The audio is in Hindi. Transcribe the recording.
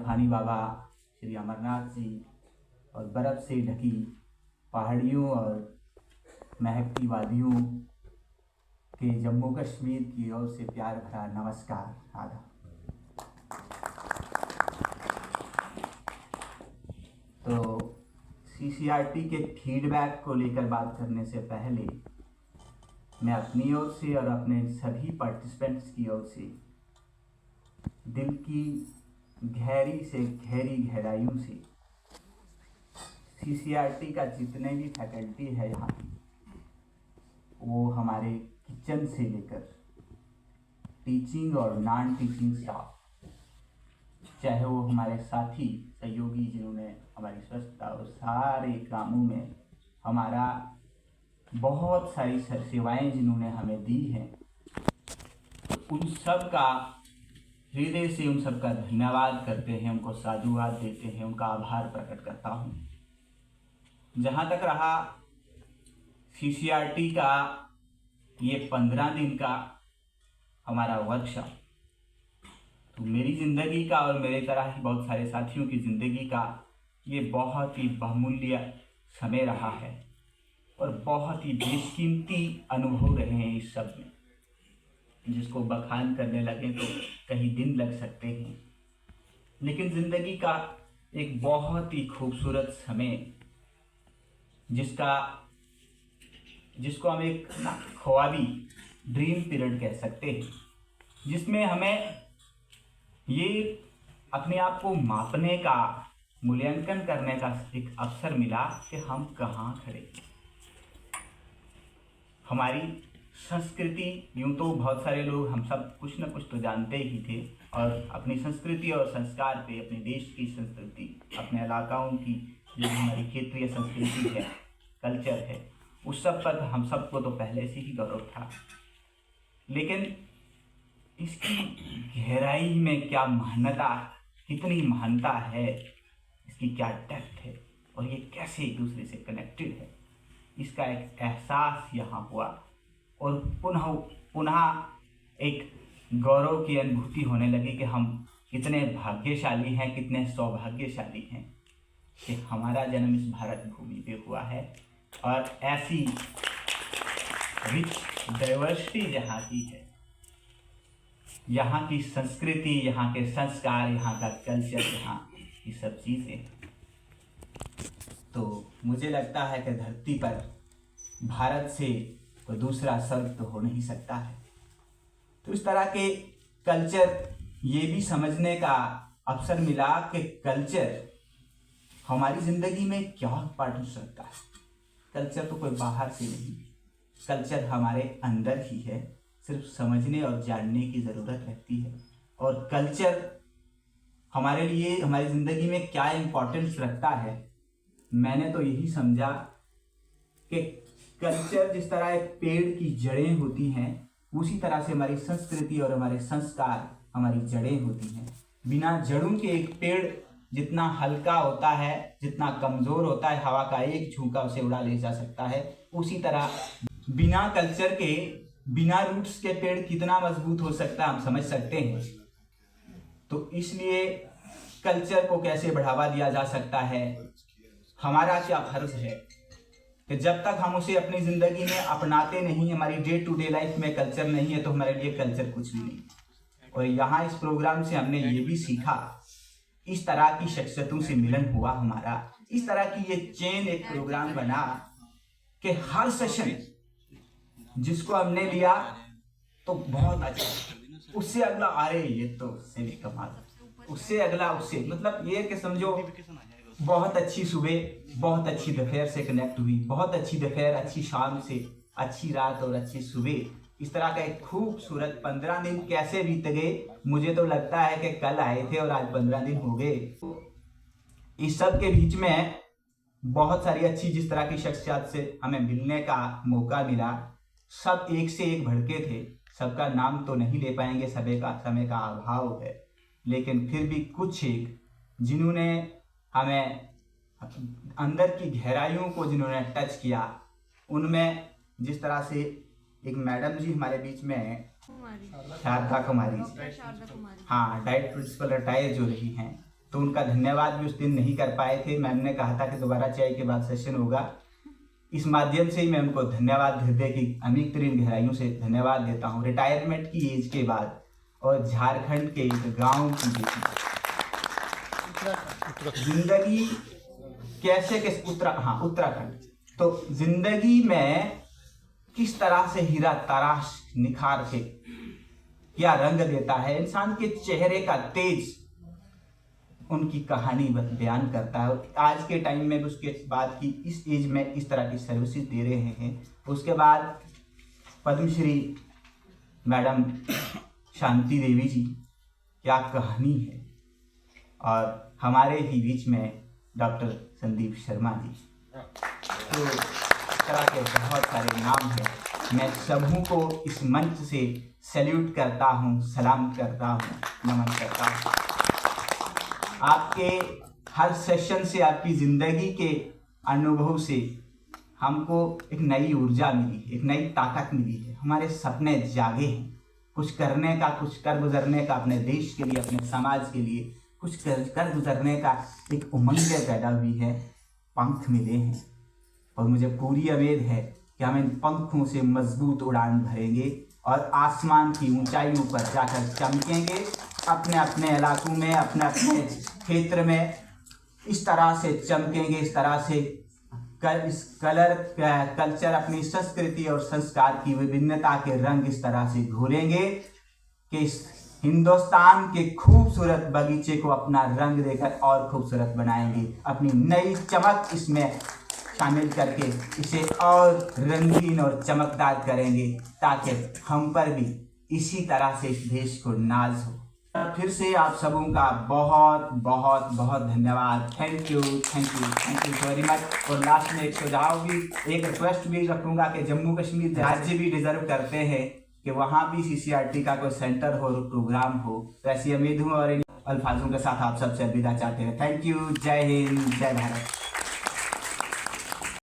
बखानी बाबा, श्री अमरनाथ जी और बर्फ़ से ढकी पहाड़ियों और महकती वादियों के जम्मू कश्मीर की ओर से प्यार भरा नमस्कार आदाब। तो CCRT के फीडबैक को लेकर बात करने से पहले मैं अपनी ओर से और अपने सभी पार्टिसिपेंट्स की ओर से दिल की गहरी से गहरी गहराइयों से CCRT का जितने भी फैकल्टी है यहाँ की, वो हमारे किचन से लेकर टीचिंग और नॉन टीचिंग स्टाफ, चाहे वो हमारे साथी सहयोगी जिन्होंने हमारी स्वच्छता और सारे कामों में हमारा बहुत सारी सेवाएं जिन्होंने हमें दी हैं, उन सब का हृदय से उन सब का धन्यवाद करते हैं, उनको साधुवाद देते हैं, उनका आभार प्रकट करता हूँ। जहाँ तक रहा CCRT का ये 15 दिन का हमारा वर्कशॉप, तो मेरी ज़िंदगी का और मेरे तरह ही बहुत सारे साथियों की ज़िंदगी का ये बहुत ही बहुमूल्य समय रहा है और बहुत ही बेशकीमती अनुभव रहे हैं इस सब में, जिसको बखान करने लगे तो कई दिन लग सकते हैं। लेकिन ज़िंदगी का एक बहुत ही खूबसूरत समय, जिसको हम एक ख्वाबी ड्रीम पीरियड कह सकते हैं, जिसमें हमें ये अपने आप को मापने का, मूल्यांकन करने का एक अवसर मिला कि हम कहाँ खड़े। हमारी संस्कृति, यूँ तो बहुत सारे लोग हम सब कुछ न कुछ तो जानते ही थे, और अपनी संस्कृति और संस्कार पे, अपने देश की संस्कृति, अपने इलाकाओं की जो हमारी क्षेत्रीय संस्कृति है, कल्चर है, उस सब पर हम सबको तो पहले से ही गौरव था। लेकिन इसकी गहराई में क्या महानता, कितनी महानता है, इसकी क्या डेप्थ है और ये कैसे एक दूसरे से कनेक्टेड है, इसका एक एहसास यहाँ हुआ और पुनः एक गौरव की अनुभूति होने लगी कि हम कितने भाग्यशाली हैं, कितने सौभाग्यशाली हैं कि हमारा जन्म इस भारत भूमि पे हुआ है। और ऐसी रिच डाइवर्सिटी जहाँ की है, यहाँ की संस्कृति, यहाँ के संस्कार, यहाँ का कल्चर, यहाँ की सब चीज़ें, तो मुझे लगता है कि धरती पर भारत से कोई दूसरा स्वर्ग तो हो नहीं सकता है। तो इस तरह के कल्चर, ये भी समझने का अवसर मिला कि कल्चर हमारी ज़िंदगी में क्या इम्पोर्टेंस रखता है। कल्चर तो कोई बाहर से नहीं, कल्चर हमारे अंदर ही है, सिर्फ समझने और जानने की ज़रूरत रहती है। और कल्चर हमारे लिए, हमारी ज़िंदगी में क्या इम्पोर्टेंस रखता है, मैंने तो यही समझा कि कल्चर जिस तरह एक पेड़ की जड़ें होती हैं, उसी तरह से हमारी संस्कृति और हमारे संस्कार हमारी जड़ें होती हैं। बिना जड़ों के एक पेड़ जितना हल्का होता है, जितना कमज़ोर होता है, हवा का एक झोंका उसे उड़ा ले जा सकता है, उसी तरह बिना कल्चर के, बिना रूट्स के पेड़ कितना मजबूत हो सकता है, हम समझ सकते हैं। तो इसलिए कल्चर को कैसे बढ़ावा दिया जा सकता है, हमारा क्या फर्ज है कि जब तक हम उसे अपनी ज़िंदगी में अपनाते नहीं, हमारी डे टू डे लाइफ में कल्चर नहीं है, तो हमारे लिए कल्चर कुछ भी नहीं। और यहाँ इस प्रोग्राम से हमने ये भी सीखा, इस तरह की शख्सियतों से मिलन हुआ हमारा, इस तरह की ये चेन एक प्रोग्राम बना कि हर सेशन जिसको हमने लिया तो बहुत अच्छा, उससे अगला अरे ये तो उससे भी कमाल, उससे अगला उससे, मतलब ये कि समझो बहुत अच्छी सुबह, बहुत अच्छी दोपहर से कनेक्ट हुई, बहुत अच्छी दोपहर, अच्छी शाम से अच्छी रात और अच्छी सुबह। इस तरह का एक खूबसूरत 15 दिन कैसे बीत गए, मुझे तो लगता है कि कल आए थे और आज 15 दिन हो गए। इस सब के बीच में बहुत सारी अच्छी जिस तरह की शख्सियत से हमें मिलने का मौका मिला, सब एक से एक भड़के थे। सबका नाम तो नहीं ले पाएंगे, समय का अभाव है, लेकिन फिर भी कुछ एक जिन्होंने हमें अंदर की गहराइयों को जिन्होंने टच किया, उनमें जिस तरह से एक मैडम जी हमारे बीच में शारदा कुमारी, हाँ, डाइट प्रिंसिपल रिटायर जो रही हैं, तो उनका धन्यवाद भी उस दिन नहीं कर पाए थे। मैम ने कहा था कि दोबारा चाय के बाद सेशन होगा। इस माध्यम से ही मैं उनको धन्यवाद हृदय की अमीर तरीन गहराइयों से धन्यवाद देता हूँ। रिटायरमेंट की एज के बाद और झारखंड के एक गाँव की बेटी, जिंदगी कैसे उत्तराखंड, तो जिंदगी में किस तरह से हीरा तराश निखार के क्या रंग देता है, इंसान के चेहरे का तेज उनकी कहानी बयान करता है। और आज के टाइम में उसके बाद की इस एज में इस तरह की सर्विसेज दे रहे हैं। उसके बाद पद्मश्री मैडम शांति देवी जी, क्या कहानी है। और हमारे ही बीच में डॉक्टर संदीप शर्मा जी, तो इस तरह के बहुत सारे नाम हैं। मैं सबों को इस मंच से सैल्यूट करता हूँ, सलाम करता हूँ, नमन करता हूँ। आपके हर सेशन से, आपकी ज़िंदगी के अनुभव से हमको एक नई ऊर्जा मिली, एक नई ताकत मिली है। हमारे सपने जागे हैं, कुछ करने का, कुछ कर गुजरने का, अपने देश के लिए, अपने समाज के लिए कुछ कर गुजरने का एक उमंग पैदा हुई है, पंख मिले हैं। और मुझे पूरी उम्मीद है कि हम इन पंखों से मजबूत उड़ान भरेंगे और आसमान की ऊंचाइयों पर जाकर चमकेंगे। अपने अपने इलाकों में, अपने अपने क्षेत्र में इस तरह से चमकेंगे, इस तरह से इस कल्चर, अपनी संस्कृति और संस्कार की विभिन्नता के रंग इस तरह से घोलेंगे कि इस हिंदुस्तान के खूबसूरत बगीचे को अपना रंग देकर और खूबसूरत बनाएंगे। अपनी नई चमक इसमें शामिल करके इसे और रंगीन और चमकदार करेंगे, ताकि हम पर भी इसी तरह से इस देश को नाज हो। फिर से आप सबों का बहुत बहुत बहुत धन्यवाद। Thank you very much. और लास्ट में एक सुझाव भी, एक रिक्वेस्ट भी रखूंगा कि जम्मू कश्मीर राज्य भी डिजर्व करते हैं कि वहाँ भी CCRT का कोई सेंटर हो, प्रोग्राम हो। तो ऐसी उम्मीद हूँ और इन अल्फाजों के साथ आप सबसे अलविदा चाहते हैं। Thank you. जय हिंद, जय भारत।